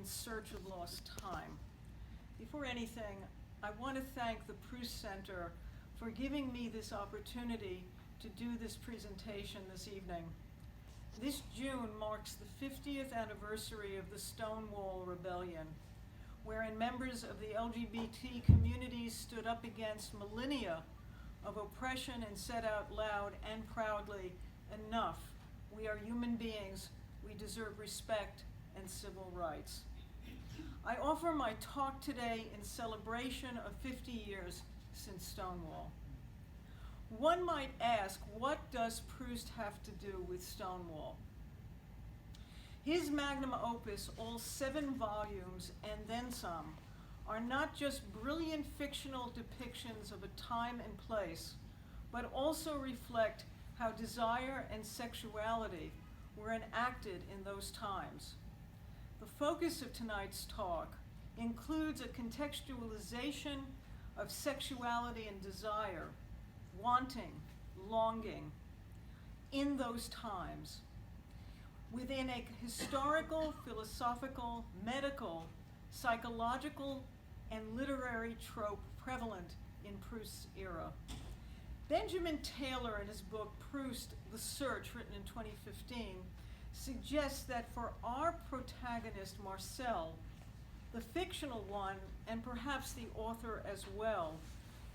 search of lost time. Before anything, I want to thank the Proust Center for giving me this opportunity to do this presentation this evening. This June marks the 50th anniversary of the Stonewall Rebellion, wherein members of the LGBT communities stood up against millennia of oppression and said out loud and proudly, "Enough. We are human beings. We deserve respect and civil rights." I offer my talk today in celebration of 50 years since Stonewall. One might ask, what does Proust have to do with Stonewall? His magnum opus, all 7 volumes and then some, are not just brilliant fictional depictions of a time and place, but also reflect how desire and sexuality were enacted in those times. The focus of tonight's talk includes a contextualization of sexuality and desire, wanting, longing, in those times, within a historical, philosophical, medical, psychological, and literary trope prevalent in Proust's era. Benjamin Taylor, in his book Proust, The Search, written in 2015, suggests that for our protagonist, Marcel, the fictional one, and perhaps the author as well,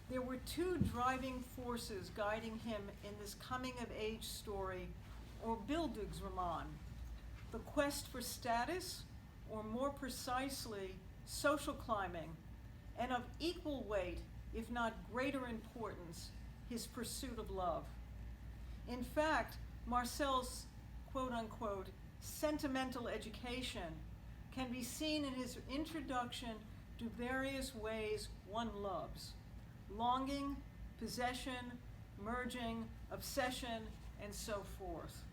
there were 2 driving forces guiding him in this coming-of-age story, or Bildungsroman: the quest for status, or more precisely, social climbing, and of equal weight, if not greater importance, his pursuit of love. In fact, Marcel's quote-unquote sentimental education can be seen in his introduction to various ways one loves: longing, possession, merging, obsession, and so forth.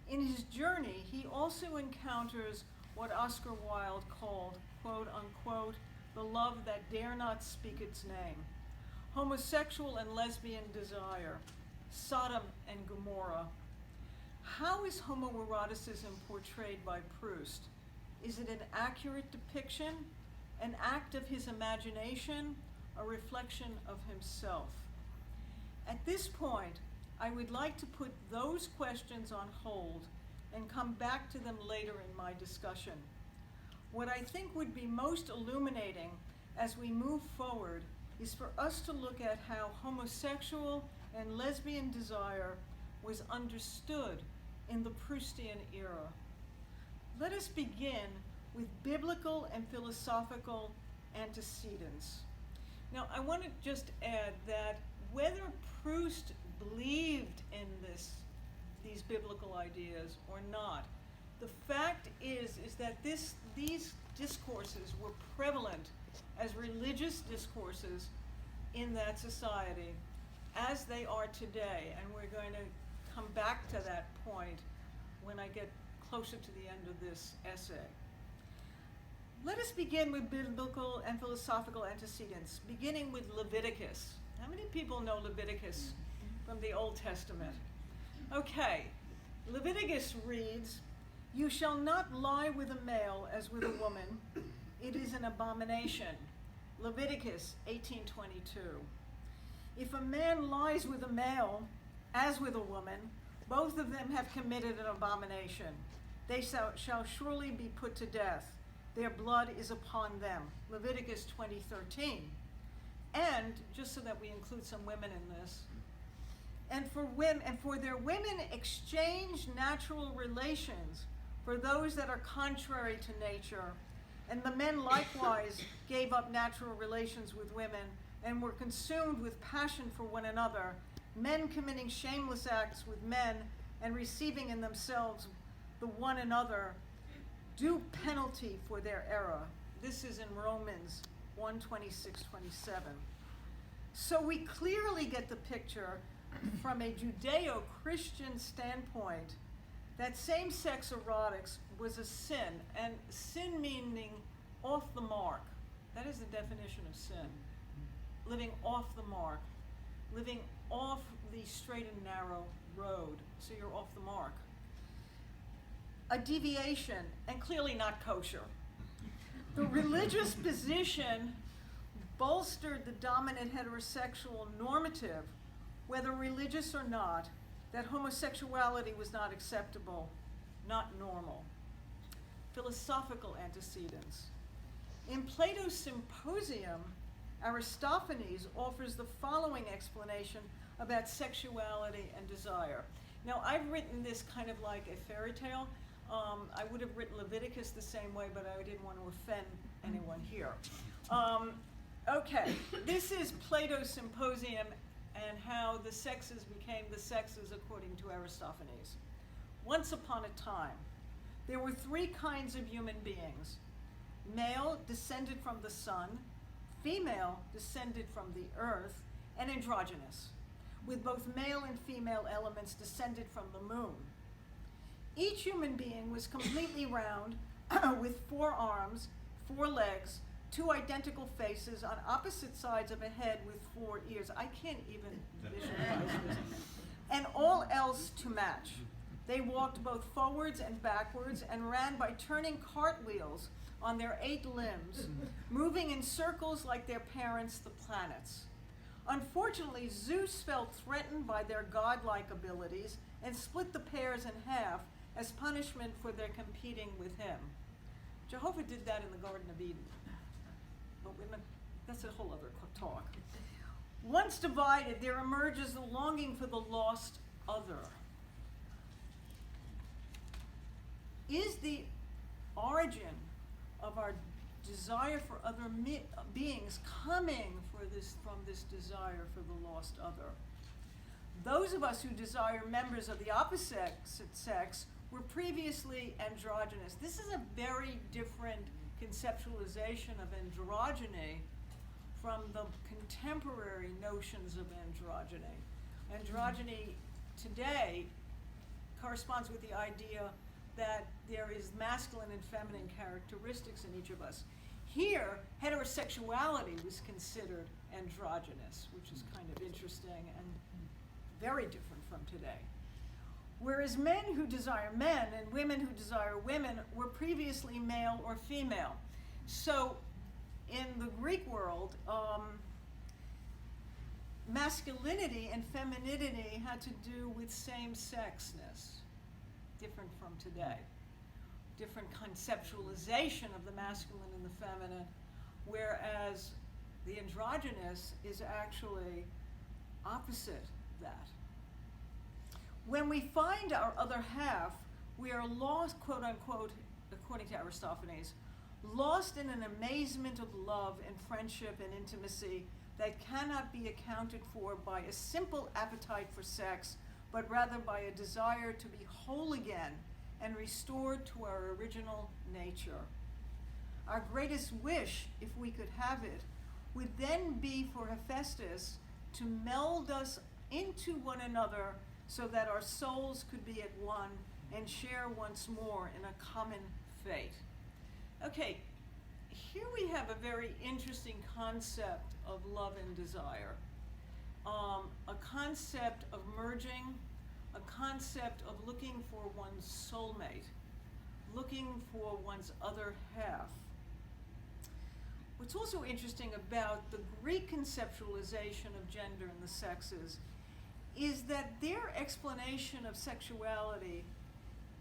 In his journey, he also encounters what Oscar Wilde called, quote-unquote, the love that dare not speak its name, homosexual and lesbian desire, Sodom and Gomorrah. How is homoeroticism portrayed by Proust? Is it an accurate depiction, an act of his imagination, a reflection of himself? At this point, I would like to put those questions on hold and come back to them later in my discussion. What I think would be most illuminating as we move forward is for us to look at how homosexual and lesbian desire was understood in the Proustian era. Let us begin with biblical and philosophical antecedents. Now, I want to just add that whether Proust believed in these biblical ideas or not, the fact is that these discourses were prevalent as religious discourses in that society, as they are today, and we're going to come back to that point when I get closer to the end of this essay. Let us begin with biblical and philosophical antecedents, beginning with Leviticus. How many people know Leviticus from the Old Testament? Okay, Leviticus reads, "You shall not lie with a male as with a woman. It is an abomination." Leviticus 18:22. "If a man lies with a male as with a woman, both of them have committed an abomination. They shall surely be put to death. Their blood is upon them." Leviticus 20:13. And, just so that we include some women in this, and for their women exchange natural relations for those that are contrary to nature, and the men likewise gave up natural relations with women and were consumed with passion for one another, men committing shameless acts with men and receiving in themselves the one another due penalty for their error. This is in Romans 1:26-27. So we clearly get the picture from a Judeo-Christian standpoint that same-sex erotics was a sin, and sin meaning off the mark. That is the definition of sin. Living off the mark, living off the straight and narrow road, so you're off the mark. A deviation, and clearly not kosher. The religious position bolstered the dominant heterosexual normative, whether religious or not, that homosexuality was not acceptable, not normal. Philosophical antecedents. In Plato's Symposium, Aristophanes offers the following explanation about sexuality and desire. Now, I've written this kind of like a fairy tale. I would have written Leviticus the same way, but I didn't want to offend anyone here. Okay, this is Plato's Symposium and how the sexes became the sexes according to Aristophanes. Once upon a time, there were three kinds of human beings. Male, descended from the sun; female, descended from the earth; and androgynous, with both male and female elements descended from the moon. Each human being was completely round, with 4 arms, 4 legs, 2 identical faces on opposite sides of a head with 4 ears. I can't even visualize this. And all else to match. They walked both forwards and backwards and ran by turning cartwheels on their 8 limbs, moving in circles like their parents, the planets. Unfortunately, Zeus felt threatened by their godlike abilities and split the pairs in half as punishment for their competing with him. Jehovah did that in the Garden of Eden. But women, that's a whole other talk. Once divided, there emerges the longing for the lost other. Is the origin of our desire for other beings coming from this desire for the lost other? Those of us who desire members of the opposite sex were previously androgynous. This is a very different conceptualization of androgyny from the contemporary notions of androgyny. Androgyny today corresponds with the idea that there is masculine and feminine characteristics in each of us. Here, heterosexuality was considered androgynous, which is kind of interesting and very different from today. Whereas men who desire men and women who desire women were previously male or female. So in the Greek world, masculinity and femininity had to do with same-sexness, different from today. Different conceptualization of the masculine and the feminine, whereas the androgynous is actually opposite that. When we find our other half, we are lost, quote unquote, according to Aristophanes, lost in an amazement of love and friendship and intimacy that cannot be accounted for by a simple appetite for sex, but rather by a desire to be whole again and restored to our original nature. Our greatest wish, if we could have it, would then be for Hephaestus to meld us into one another so that our souls could be at one and share once more in a common fate. Okay, here we have a very interesting concept of love and desire. A concept of merging, a concept of looking for one's soulmate, looking for one's other half. What's also interesting about the Greek conceptualization of gender and the sexes is that their explanation of sexuality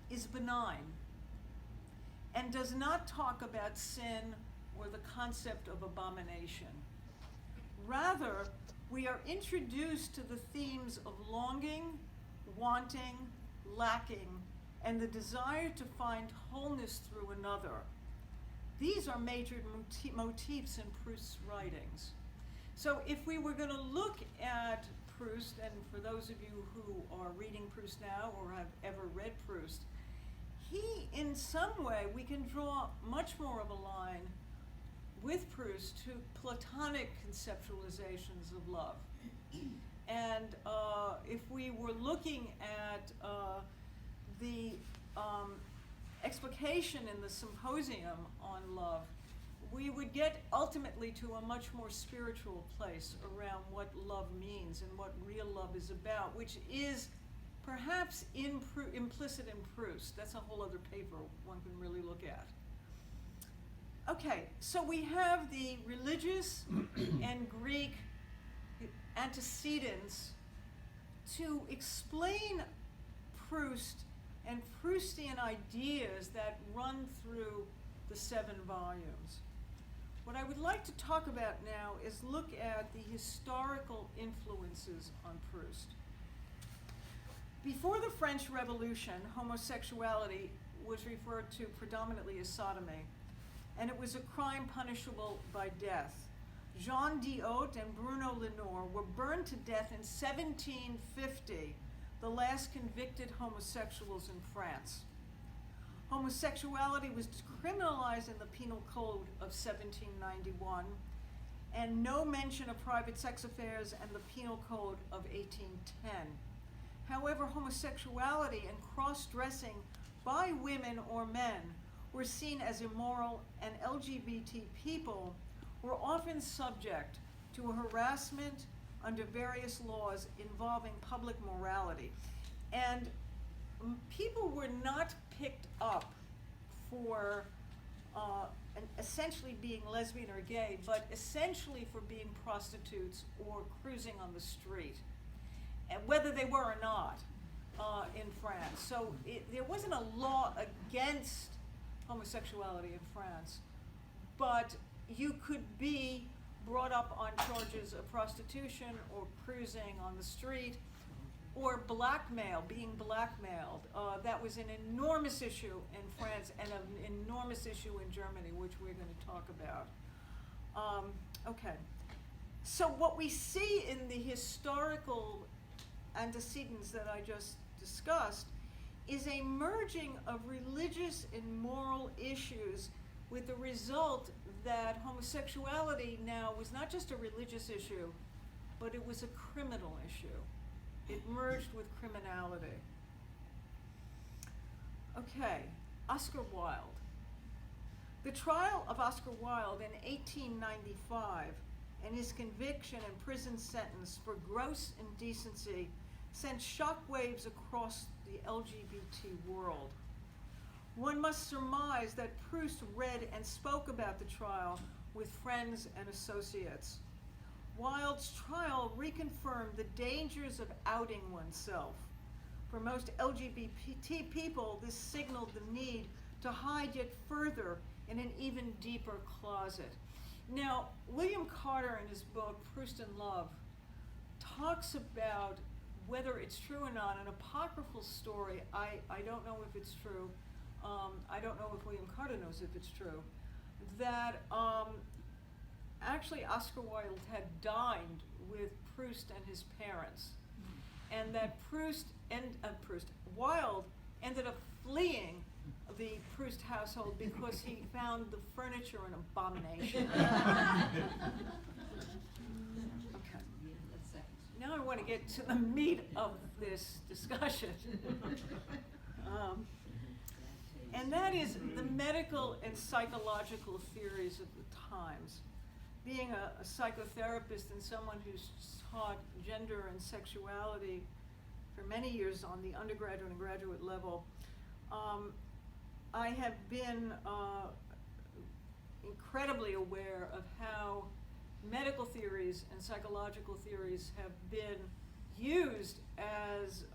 is benign and does not talk about sin or the concept of abomination. Rather, we are introduced to the themes of longing, wanting, lacking, and the desire to find wholeness through another. These are major motifs in Proust's writings. So if we were going to look at Proust, and for those of you who are reading Proust now or have ever read Proust, he, in some way, we can draw much more of a line with Proust to Platonic conceptualizations of love. And if we were looking at the explication in the Symposium on love, we would get ultimately to a much more spiritual place around what love means and what real love is about, which is perhaps implicit in Proust. That's a whole other paper one can really look at. Okay, so we have the religious and Greek antecedents to explain Proust and Proustian ideas that run through the 7 volumes. What I would like to talk about now is look at the historical influences on Proust. Before the French Revolution, homosexuality was referred to predominantly as sodomy, and it was a crime punishable by death. Jean d'Haut and Bruno Lenoir were burned to death in 1750, the last convicted homosexuals in France. Homosexuality was decriminalized in the Penal Code of 1791, and no mention of private sex affairs in the Penal Code of 1810. However, homosexuality and cross-dressing by women or men were seen as immoral, and LGBT people were often subject to harassment under various laws involving public morality. And people were not picked up for essentially being lesbian or gay, but essentially for being prostitutes or cruising on the street, and whether they were or not in France. So there wasn't a law against homosexuality in France, but you could be brought up on charges of prostitution or cruising on the street or blackmail, being blackmailed. That was an enormous issue in France and an enormous issue in Germany, which we're going to talk about. Okay, so what we see in the historical antecedents that I just discussed is a merging of religious and moral issues, with the result that homosexuality now was not just a religious issue, but it was a criminal issue. It merged with criminality. Okay, Oscar Wilde. The trial of Oscar Wilde in 1895 and his conviction and prison sentence for gross indecency sent shockwaves across the LGBT world. One must surmise that Proust read and spoke about the trial with friends and associates. Wilde's trial reconfirmed the dangers of outing oneself. For most LGBT people, this signaled the need to hide yet further in an even deeper closet. Now, William Carter, in his book, Proust in Love, talks about whether it's true or not, an apocryphal story. I don't know if it's true. I don't know if William Carter knows if it's true, that actually Oscar Wilde had dined with Proust and his parents, and that Wilde ended up fleeing the Proust household because he found the furniture an abomination. Okay. Now I want to get to the meat of this discussion. And that is the medical and psychological theories of the times. Being a psychotherapist and someone who's taught gender and sexuality for many years on the undergraduate and graduate level, I have been incredibly aware of how medical theories and psychological theories have been used as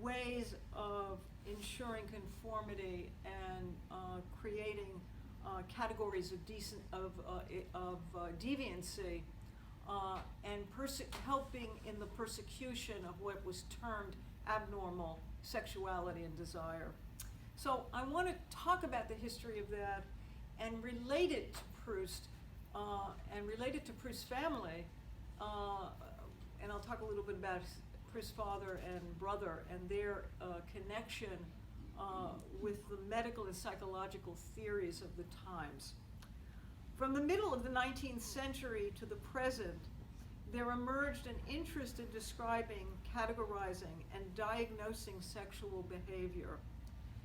ways of ensuring conformity and creating categories of deviancy and helping in the persecution of what was termed abnormal sexuality and desire. So I want to talk about the history of that and relate it to Proust and relate it to Proust's family, and I'll talk a little bit about Proust's father and brother and their connection with the medical and psychological theories of the times. From the middle of the 19th century to the present, there emerged an interest in describing, categorizing, and diagnosing sexual behavior,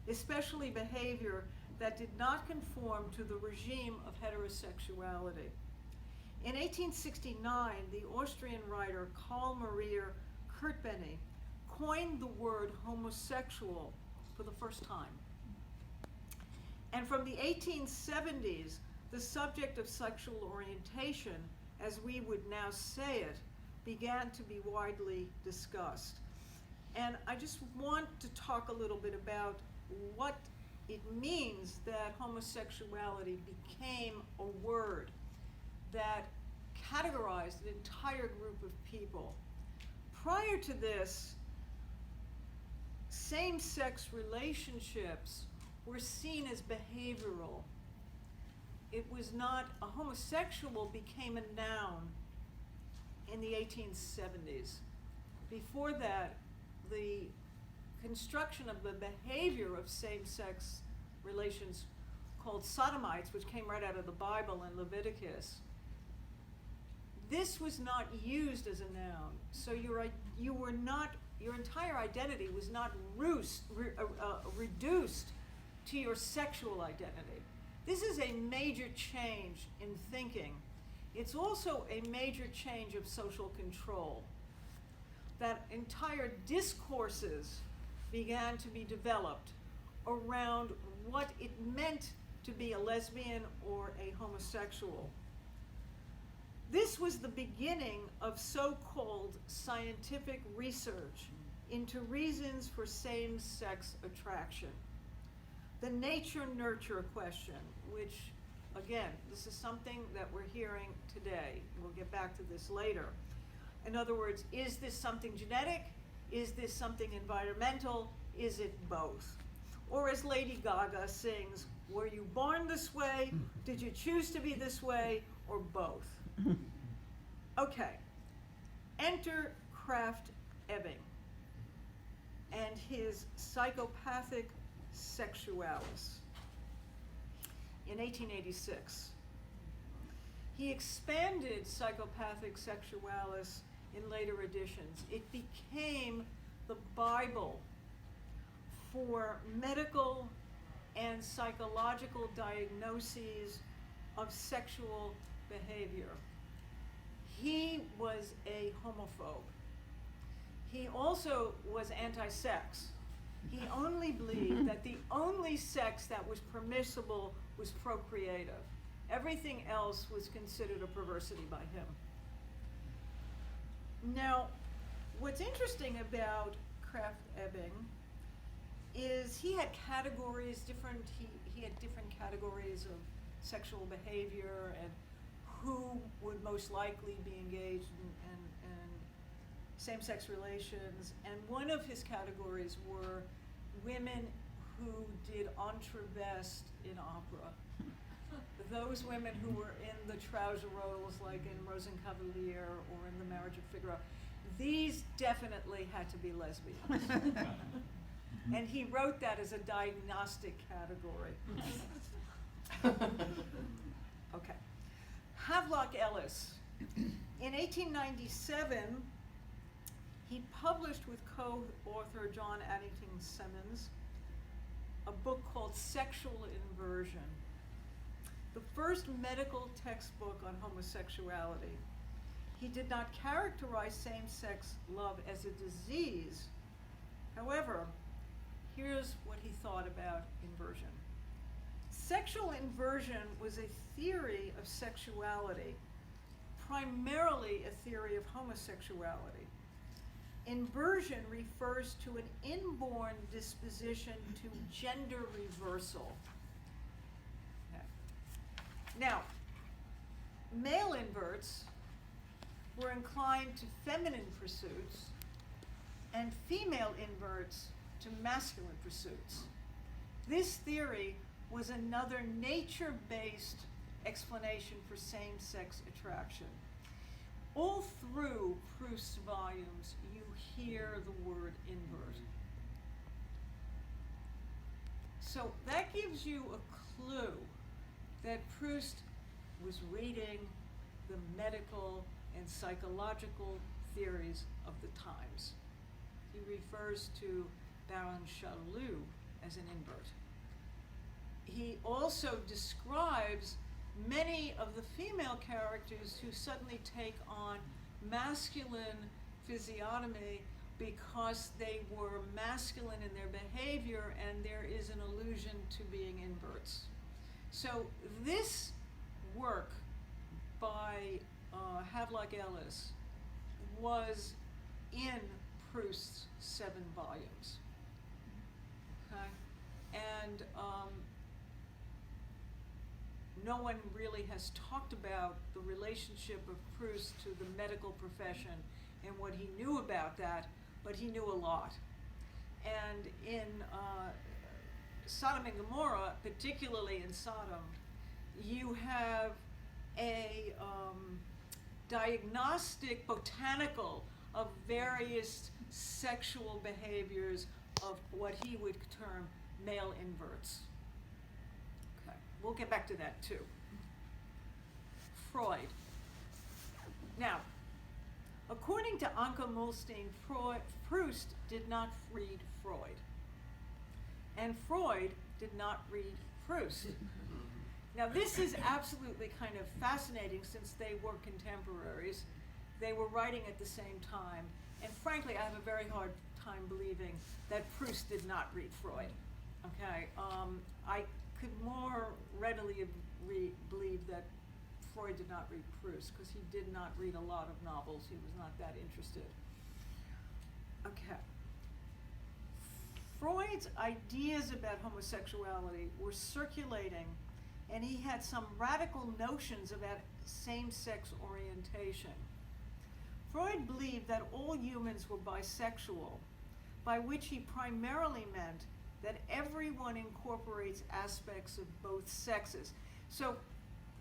especially behavior that did not conform to the regime of heterosexuality. In 1869, the Austrian writer Karl Maria Kurtbeny coined the word homosexual for the first time. And from the 1870s, the subject of sexual orientation, as we would now say it, began to be widely discussed. And I just want to talk a little bit about what it means that homosexuality became a word that categorized an entire group of people. Prior to this, same-sex relationships were seen as behavioral. It was not, a homosexual became a noun in the 1870s. Before that, the construction of the behavior of same-sex relations, called sodomites, which came right out of the Bible in Leviticus, this was not used as a noun. So you were not, your entire identity was not reduced to your sexual identity. This is a major change in thinking. It's also a major change of social control. That entire discourses began to be developed around what it meant to be a lesbian or a homosexual. This was the beginning of so-called scientific research into reasons for same-sex attraction. The nature-nurture question, which, again, this is something that we're hearing today. We'll get back to this later. In other words, is this something genetic? Is this something environmental? Is it both? Or as Lady Gaga sings, were you born this way? Did you choose to be this way? Or both? Okay. Enter Krafft Ebing and his psychopathic sexualis in 1886. He expanded psychopathic sexualis in later editions. It became the Bible for medical and psychological diagnoses of sexual behavior. He was a homophobe. He also was anti-sex. He only believed that the only sex that was permissible was procreative. Everything else was considered a perversity by him. Now, what's interesting about Krafft Ebing is he had categories, he had different categories of sexual behavior and who would most likely be engaged in same-sex relations. And one of his categories were women who did entrebest in opera. Those women who were in the trouser roles, like in Rosenkavalier or in The Marriage of Figaro, these definitely had to be lesbians. And he wrote that as a diagnostic category. Okay. Havelock Ellis. In 1897, he published with co-author John Addington Symonds a book called Sexual Inversion, the first medical textbook on homosexuality. He did not characterize same-sex love as a disease. However, here's what he thought about inversion. Sexual inversion was a theory of sexuality, primarily a theory of homosexuality. Inversion refers to an inborn disposition to gender reversal. Okay. Now, male inverts were inclined to feminine pursuits and female inverts to masculine pursuits. This theory was another nature-based explanation for same-sex attraction. All through Proust's volumes, you hear the word invert. So that gives you a clue that Proust was reading the medical and psychological theories of the times. He refers to Baron Charlus as an invert. He also describes many of the female characters who suddenly take on masculine physiognomy because they were masculine in their behavior, and there is an allusion to being inverts. So this work by Havelock Ellis was in Proust's 7 volumes. Okay? And no one really has talked about the relationship of Proust to the medical profession and what he knew about that, but he knew a lot. And in Sodom and Gomorrah, particularly in Sodom, you have a diagnostic botanical of various sexual behaviors of what he would term male inverts. Okay, we'll get back to that too. Freud. Now, according to Anke Mulstein, Proust did not read Freud. And Freud did not read Proust. Now, this is absolutely kind of fascinating since they were contemporaries. They were writing at the same time. And frankly, I have a very hard time believing that Proust did not read Freud. Okay, I could more readily believe that Freud did not read Proust because he did not read a lot of novels. He was not that interested. Okay. Freud's ideas about homosexuality were circulating, and he had some radical notions about same-sex orientation. Freud believed that all humans were bisexual, by which he primarily meant that everyone incorporates aspects of both sexes. So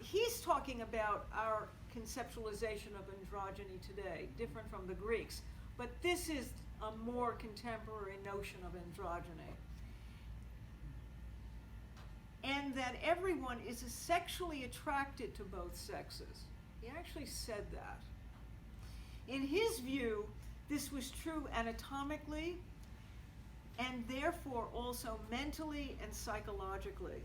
he's talking about our conceptualization of androgyny today, different from the Greeks, but this is a more contemporary notion of androgyny. And that everyone is sexually attracted to both sexes. He actually said that. In his view, this was true anatomically and therefore also mentally and psychologically.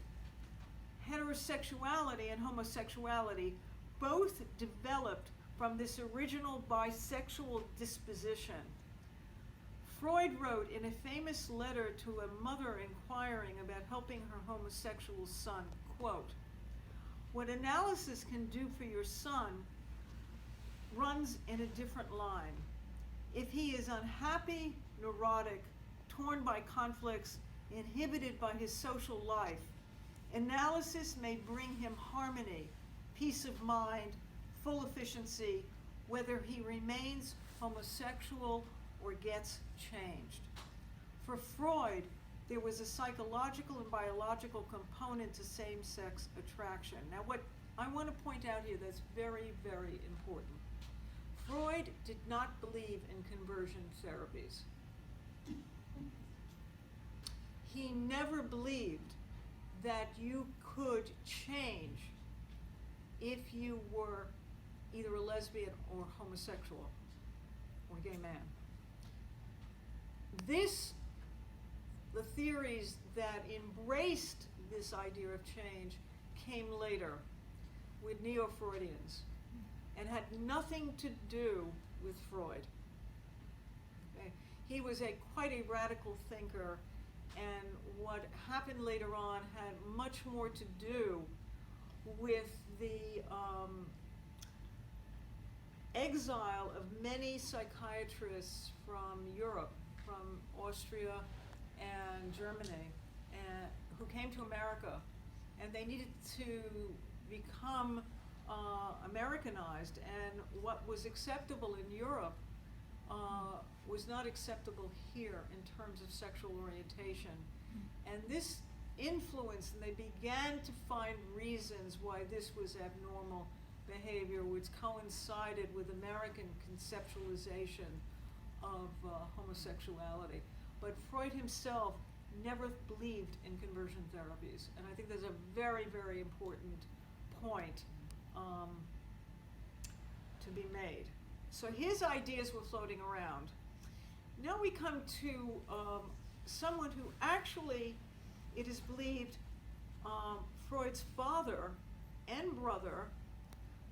Heterosexuality and homosexuality both developed from this original bisexual disposition. Freud wrote in a famous letter to a mother inquiring about helping her homosexual son, quote, "What analysis can do for your son runs in a different line. If he is unhappy, neurotic, torn by conflicts, inhibited by his social life, analysis may bring him harmony, peace of mind, full efficiency, whether he remains homosexual or gets changed." For Freud, there was a psychological and biological component to same-sex attraction. Now, what I want to point out here that's very, very important. Freud did not believe in conversion therapies. He never believed that you could change if you were either a lesbian or homosexual or gay man. The theories that embraced this idea of change came later with Neo-Freudians and had nothing to do with Freud. Okay? He was quite a radical thinker, and what happened later on had much more to do with the exile of many psychiatrists from Europe, from Austria and Germany, who came to America, and they needed to become Americanized, and what was acceptable in Europe was not acceptable here in terms of sexual orientation. And this influenced, and they began to find reasons why this was abnormal behavior, which coincided with American conceptualization of homosexuality. But Freud himself never believed in conversion therapies, and I think there's a very, very important point to be made. So his ideas were floating around. Now we come to someone who actually, it is believed, Freud's father and brother,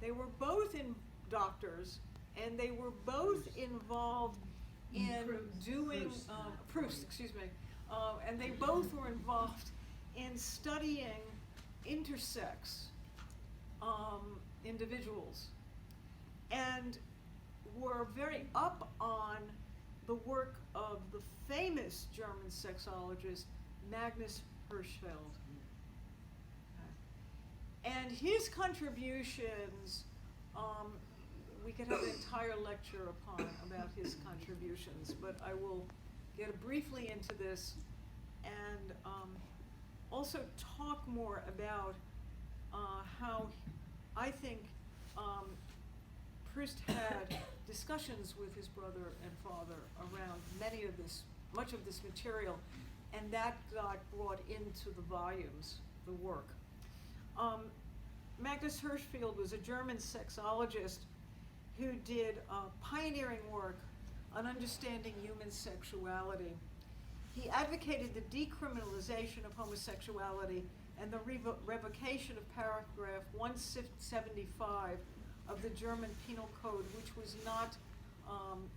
they were both doctors, and they were both involved in Proust, and they both were involved in studying intersex individuals, and were very up on the work of the famous German sexologist Magnus Hirschfeld. And his contributions, we could have an entire lecture upon about his contributions, but I will get briefly into this and also talk more about how I think Proust had discussions with his brother and father around much of this material, and that got brought into the volumes, the work. Magnus Hirschfeld was a German sexologist who did pioneering work on understanding human sexuality. He advocated the decriminalization of homosexuality and the revocation of paragraph 175 of the German Penal Code, which was not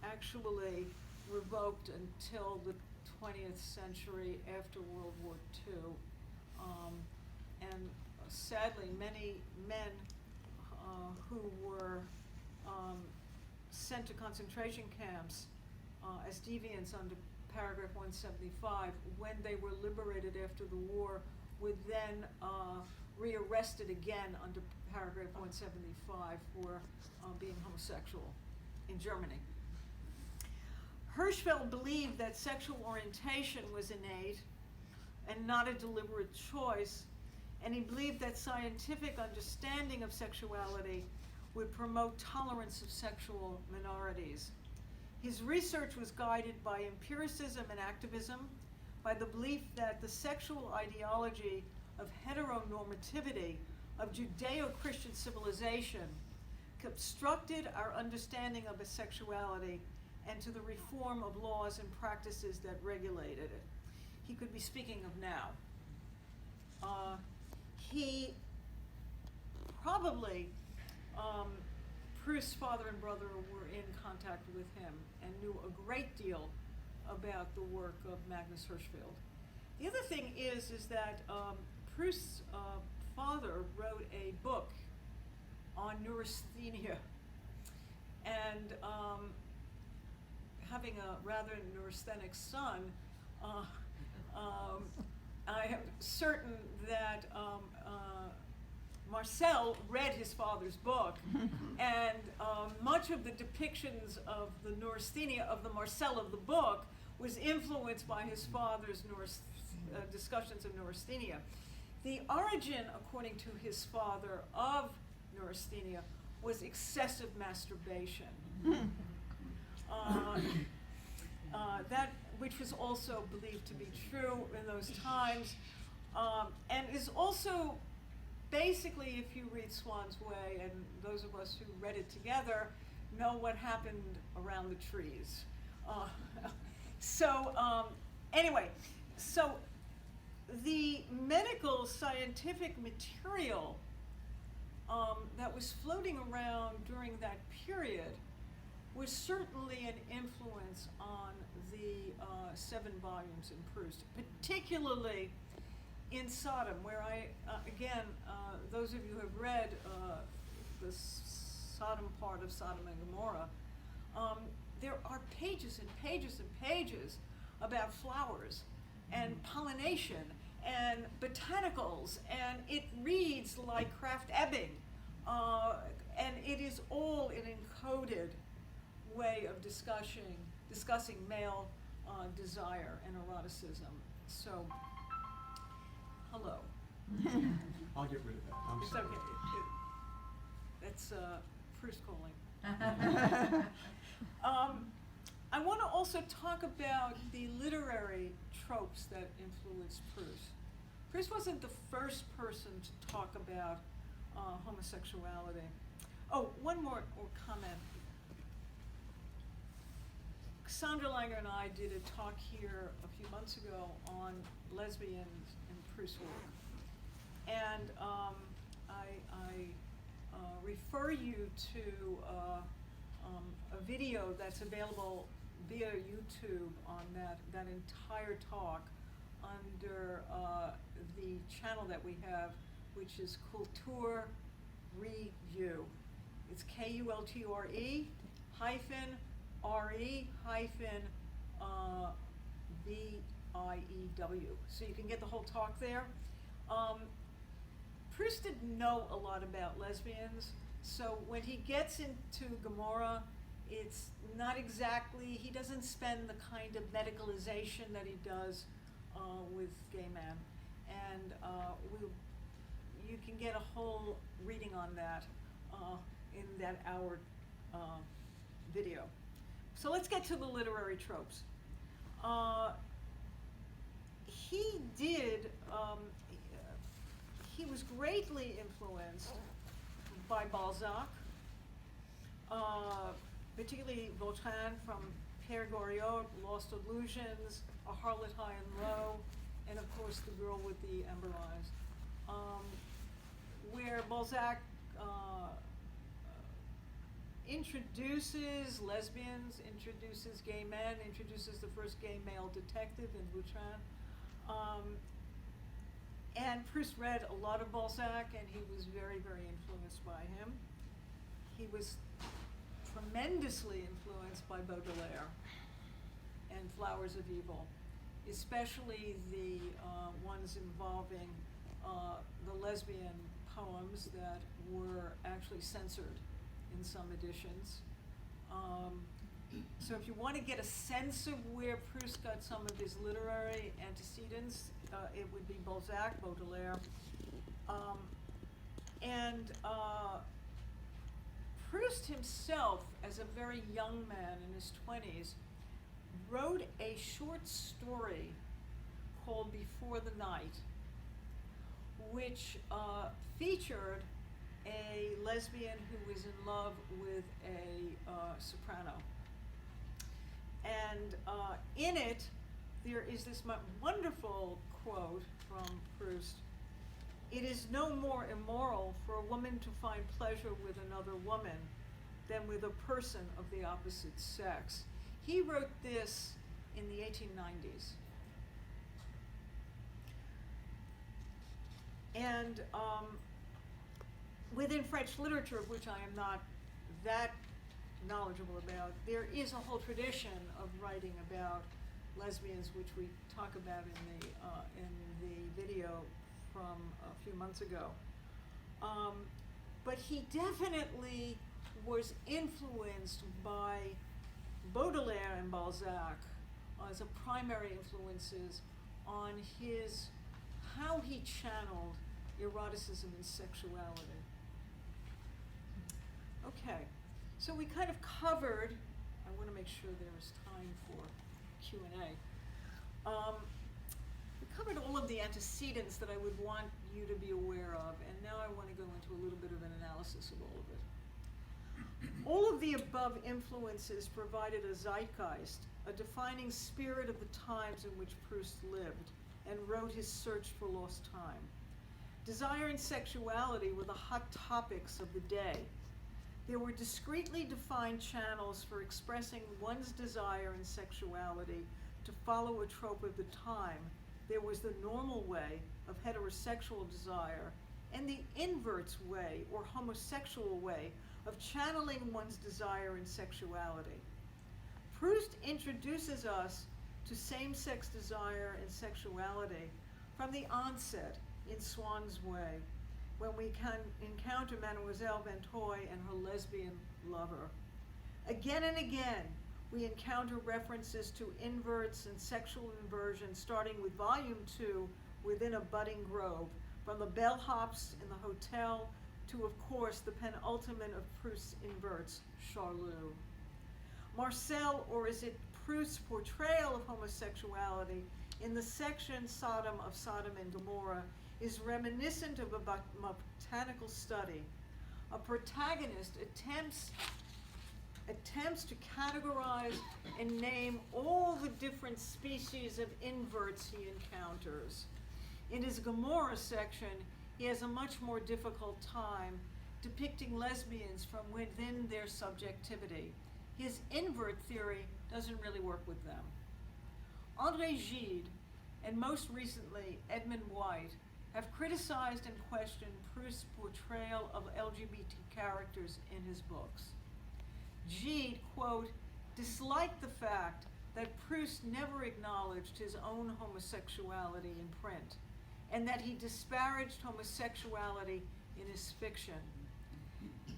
actually revoked until the 20th century after World War II. And sadly, many men who were sent to concentration camps as deviants under paragraph 175, when they were liberated after the war, were then rearrested again under paragraph 175 for being homosexual in Germany. Hirschfeld believed that sexual orientation was innate and not a deliberate choice, and he believed that scientific understanding of sexuality would promote tolerance of sexual minorities. His research was guided by empiricism and activism, by the belief that the sexual ideology of heteronormativity, of Judeo-Christian civilization, obstructed our understanding of sexuality and to the reform of laws and practices that regulated it. He could be speaking of now. He probably, Proust's father and brother were in contact with him and knew a great deal about the work of Magnus Hirschfeld. The other thing is that Proust's father wrote a book on neurasthenia, and having a rather neurasthenic son, I am certain that Marcel read his father's book, and much of the depictions of the neurasthenia of the Marcel of the book was influenced by his father's discussions of neurasthenia. The origin, according to his father, of neurasthenia was excessive masturbation. That which was also believed to be true in those times, and is also basically, if you read Swann's Way, and those of us who read it together know what happened around the trees. Anyway, so the medical scientific material that was floating around during that period was certainly an influence on the 7 volumes in Proust, particularly in Sodom, where again, those of you who have read the Sodom part of Sodom and Gomorrah, there are pages and pages and pages about flowers and pollination and botanicals, and it reads like Krafft Ebing, and it is all an encoded way of discussing male desire and eroticism. So, hello. I'll get rid of that. I'm It's sorry. okay. That's Proust calling. I want to also talk about the literary tropes that influenced Proust. Proust wasn't the first person to talk about homosexuality. Oh, one more comment. Cassandra Langer and I did a talk here a few months ago on lesbians in Proust's work. And I refer you to a video that's available via YouTube on that entire talk under the channel that we have, which is Kulture-Re-View. Kulture-Re-View. It's Kulture hyphen RE hyphen VIEW. So you can get the whole talk there. Proust didn't know a lot about lesbians, so when he gets into Gomorrah, it's not exactly, he doesn't spend the kind of medicalization that he does with gay men. And you can get a whole reading on that in that hour video. So let's get to the literary tropes. He was greatly influenced by Balzac, particularly Vautrin from Père Goriot, Lost Illusions, A Harlot High and Low, and of course The Girl with the Amber Eyes, where Balzac introduces lesbians, introduces gay men, introduces the first gay male detective in Vautrin. And Proust read a lot of Balzac, and he was very, very influenced by him. He was tremendously influenced by Baudelaire and Flowers of Evil, especially the ones involving the lesbian poems that were actually censored in some editions. So if you want to get a sense of where Proust got some of his literary antecedents, it would be Balzac, Baudelaire. Proust himself, as a very young man in his 20s, wrote a short story called Before the Night, which featured a lesbian who was in love with a soprano. And in it, there is this wonderful quote from Proust: "It is no more immoral for a woman to find pleasure with another woman than with a person of the opposite sex." He wrote this in the 1890s. And within French literature, of which I am not that knowledgeable about, there is a whole tradition of writing about lesbians, which we talk about in the video from a few months ago. But he definitely was influenced by Baudelaire and Balzac as a primary influences on how he channeled eroticism and sexuality. Okay, so we kind of covered, I want to make sure there is time for Q&A. We covered all of the antecedents that I would want you to be aware of, and now I want to go into a little bit of an analysis of all of it. All of the above influences provided a zeitgeist, a defining spirit of the times in which Proust lived and wrote his Search for Lost Time. Desire and sexuality were the hot topics of the day. There were discretely defined channels for expressing one's desire and sexuality to follow a trope of the time. There was the normal way of heterosexual desire and the invert's way or homosexual way of channeling one's desire and sexuality. Proust introduces us to same-sex desire and sexuality from the onset in Swann's Way, when we can encounter Mademoiselle Vinteuil and her lesbian lover. Again and again, we encounter references to inverts and sexual inversion, starting with Volume 2, Within a Budding Grove, from the bellhops in the hotel to, of course, the penultimate of Proust's inverts, Charlot. Marcel, or is it Proust's portrayal of homosexuality in the section Sodom of Sodom and Gomorrah, is reminiscent of a botanical study. A protagonist attempts to categorize and name all the different species of inverts he encounters. In his Gomorrah section, he has a much more difficult time depicting lesbians from within their subjectivity. His invert theory doesn't really work with them. André Gide, and most recently Edmund White, have criticized and questioned Proust's portrayal of LGBT characters in his books. Gide, quote, disliked the fact that Proust never acknowledged his own homosexuality in print, and that he disparaged homosexuality in his fiction.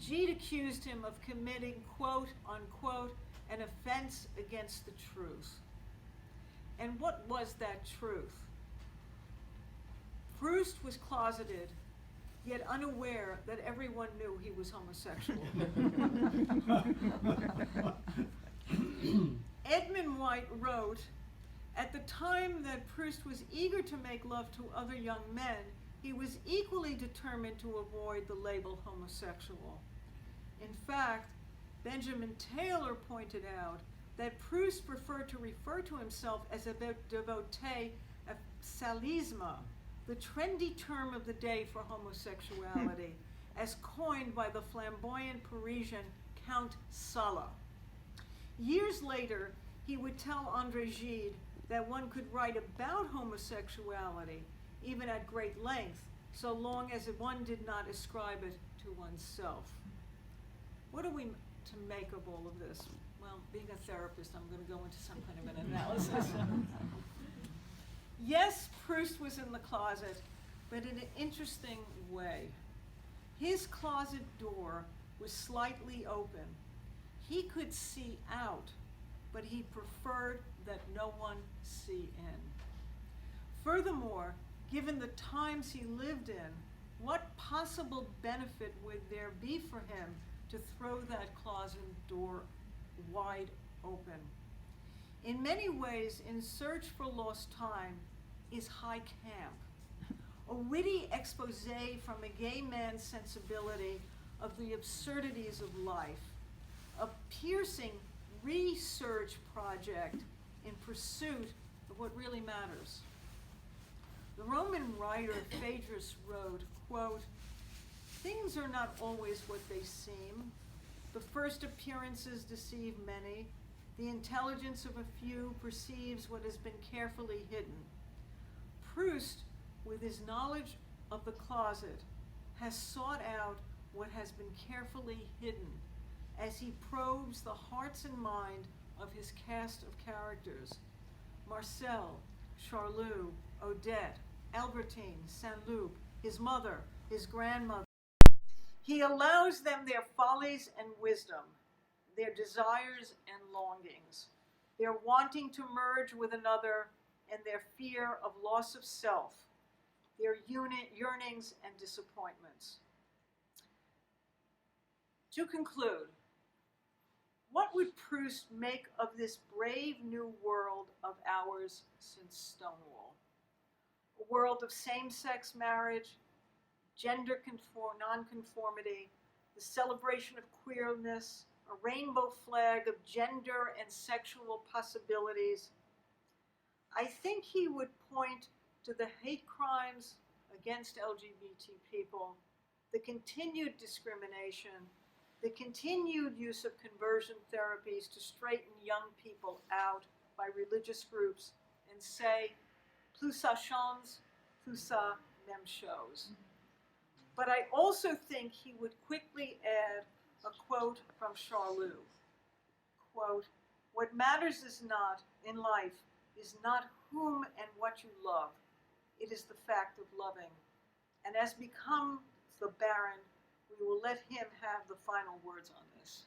Gide accused him of committing, quote, unquote, an offense against the truth. And what was that truth? Proust was closeted, yet unaware that everyone knew he was homosexual. Edmund White wrote, at the time that Proust was eager to make love to other young men, he was equally determined to avoid the label homosexual. In fact, Benjamin Taylor pointed out that Proust preferred to refer to himself as a devotee of salisme, the trendy term of the day for homosexuality, as coined by the flamboyant Parisian Count Sala. Years later, he would tell André Gide that one could write about homosexuality, even at great length, so long as one did not ascribe it to oneself. What are we to make of all of this? Well, being a therapist, I'm going to go into some kind of an analysis. Yes, Proust was in the closet, but in an interesting way. His closet door was slightly open. He could see out, but he preferred that no one see in. Furthermore, given the times he lived in, what possible benefit would there be for him to throw that closet door wide open? In many ways, In Search for Lost Time is high camp, a witty expose from a gay man's sensibility of the absurdities of life, a piercing research project in pursuit of what really matters. The Roman writer Phaedrus wrote, quote, things are not always what they seem. The first appearances deceive many. The intelligence of a few perceives what has been carefully hidden. Proust, with his knowledge of the closet, has sought out what has been carefully hidden as he probes the hearts and mind of his cast of characters: Marcel, Charlot, Odette, Albertine, Saint-Loup, his mother, his grandmother. He allows them their follies and wisdom, their desires and longings, their wanting to merge with another and their fear of loss of self, their yearnings and disappointments. To conclude, what would Proust make of this brave new world of ours since Stonewall? A world of same-sex marriage, gender nonconformity, the celebration of queerness, a rainbow flag of gender and sexual possibilities. I think he would point to the hate crimes against LGBT people, the continued discrimination, the continued use of conversion therapies to straighten young people out by religious groups, and say, plus ça change, plus ça même chose. But I also think he would quickly add a quote from Charlot. Quote, what matters is not, in life, is not whom and what you love. It is the fact of loving. And as becomes the Baron, we will let him have the final words on this.